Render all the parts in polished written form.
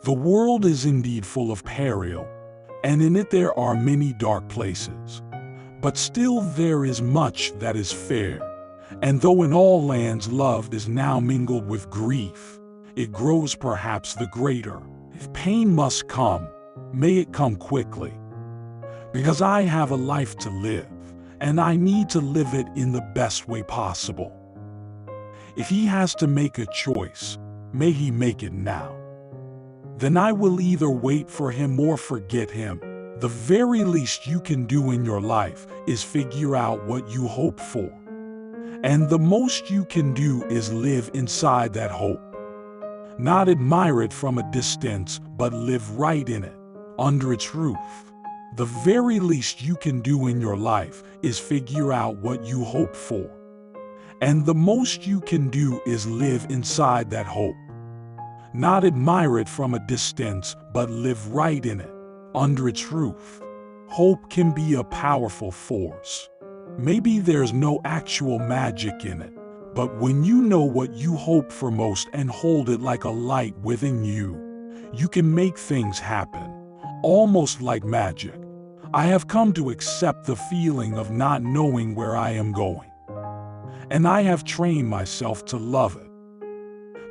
The world is indeed full of peril, and in it there are many dark places. But still there is much that is fair, and though in all lands love is now mingled with grief, it grows perhaps the greater. If pain must come, may it come quickly, because I have a life to live, and I need to live it in the best way possible. If he has to make a choice, may he make it now. Then I will either wait for him or forget him. The very least you can do in your life is figure out what you hope for. And the most you can do is live inside that hope. Not admire it from a distance, but live right in it, under its roof. The very least you can do in your life is figure out what you hope for. And the most you can do is live inside that hope. Not admire it from a distance, but live right in it, under its roof. Hope can be a powerful force. Maybe there's no actual magic in it, but when you know what you hope for most and hold it like a light within you, you can make things happen, almost like magic. I have come to accept the feeling of not knowing where I am going, and I have trained myself to love it.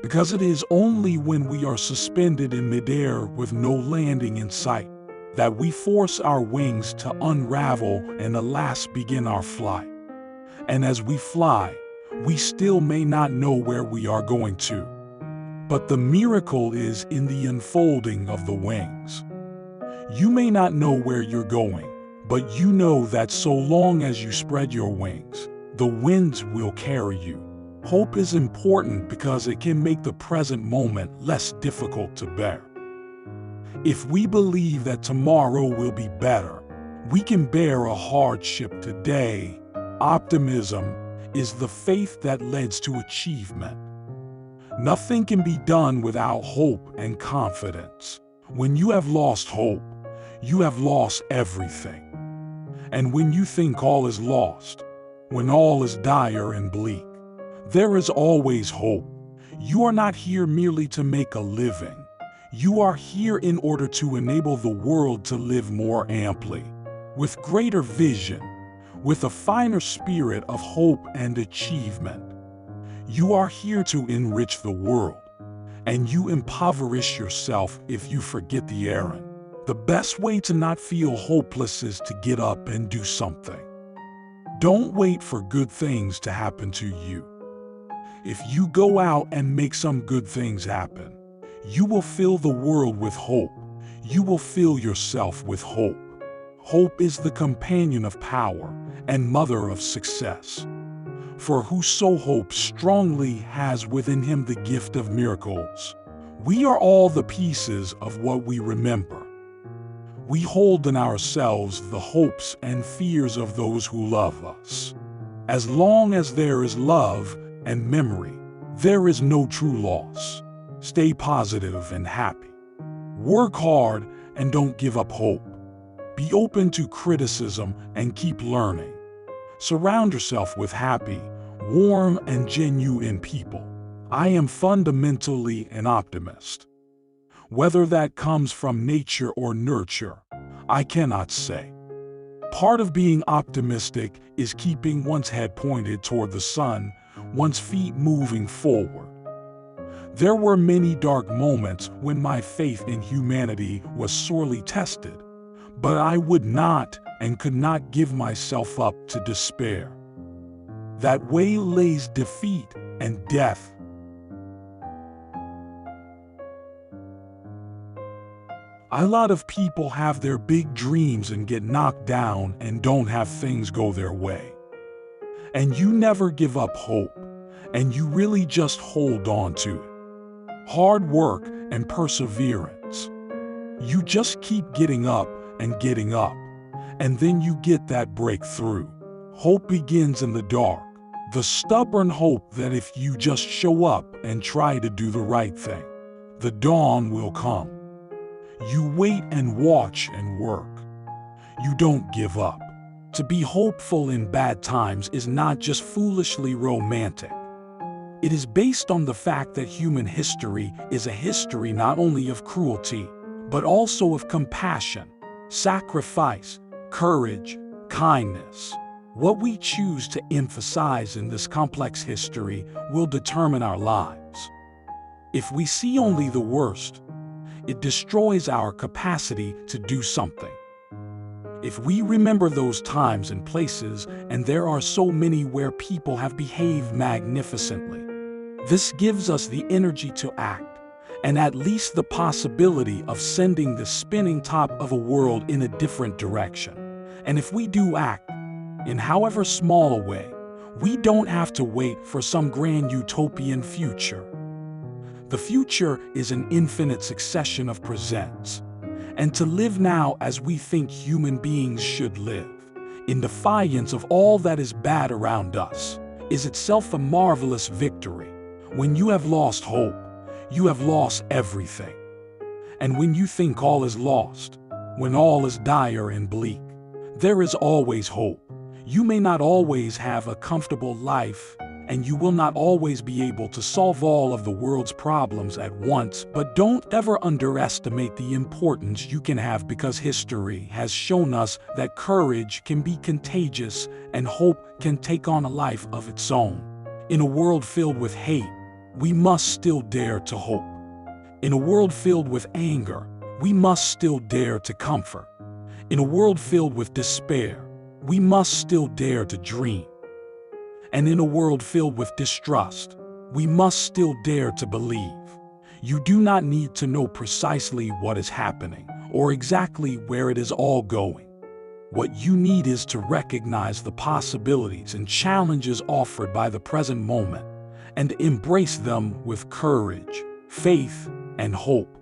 Because it is only when we are suspended in midair with no landing in sight that we force our wings to unravel and alas begin our flight. And as we fly, we still may not know where we are going to. But the miracle is in the unfolding of the wings. You may not know where you're going, but you know that so long as you spread your wings, the winds will carry you. Hope is important because it can make the present moment less difficult to bear. If we believe that tomorrow will be better, we can bear a hardship today. Optimism is the faith that leads to achievement. Nothing can be done without hope and confidence. When you have lost hope, you have lost everything. And when you think all is lost, when all is dire and bleak, there is always hope. You are not here merely to make a living. You are here in order to enable the world to live more amply, with greater vision, with a finer spirit of hope and achievement. You are here to enrich the world, and you impoverish yourself if you forget the errand. The best way to not feel hopeless is to get up and do something. Don't wait for good things to happen to you. If you go out and make some good things happen, you will fill the world with hope. You will fill yourself with hope. Hope is the companion of power and mother of success. For whoso hopes strongly has within him the gift of miracles. We are all the pieces of what we remember. We hold in ourselves the hopes and fears of those who love us. As long as there is love and memory, there is no true loss. Stay positive and happy. Work hard and don't give up hope. Be open to criticism and keep learning. Surround yourself with happy, warm, and genuine people. I am fundamentally an optimist. Whether that comes from nature or nurture, I cannot say. Part of being optimistic is keeping one's head pointed toward the sun, one's feet moving forward. There were many dark moments when my faith in humanity was sorely tested, but I would not and could not give myself up to despair. That way lays defeat and death. A lot of people have their big dreams and get knocked down and don't have things go their way. And you never give up hope, and you really just hold on to it. Hard work and perseverance. You just keep getting up, and then you get that breakthrough. Hope begins in the dark. The stubborn hope that if you just show up and try to do the right thing, the dawn will come. You wait and watch and work. You don't give up. To be hopeful in bad times is not just foolishly romantic. It is based on the fact that human history is a history not only of cruelty, but also of compassion, sacrifice, courage, kindness. What we choose to emphasize in this complex history will determine our lives. If we see only the worst, it destroys our capacity to do something. If we remember those times and places, and there are so many where people have behaved magnificently, this gives us the energy to act, and at least the possibility of sending the spinning top of a world in a different direction. And if we do act, in however small a way, we don't have to wait for some grand utopian future. The future is an infinite succession of presents, and to live now as we think human beings should live, in defiance of all that is bad around us, is itself a marvelous victory. When you have lost hope, you have lost everything. And when you think all is lost, when all is dire and bleak, there is always hope. You may not always have a comfortable life, and you will not always be able to solve all of the world's problems at once, but don't ever underestimate the importance you can have, because history has shown us that courage can be contagious and hope can take on a life of its own. In a world filled with hate, we must still dare to hope. In a world filled with anger, we must still dare to comfort. In a world filled with despair, we must still dare to dream. And in a world filled with distrust, we must still dare to believe. You do not need to know precisely what is happening or exactly where it is all going. What you need is to recognize the possibilities and challenges offered by the present moment and embrace them with courage, faith, and hope.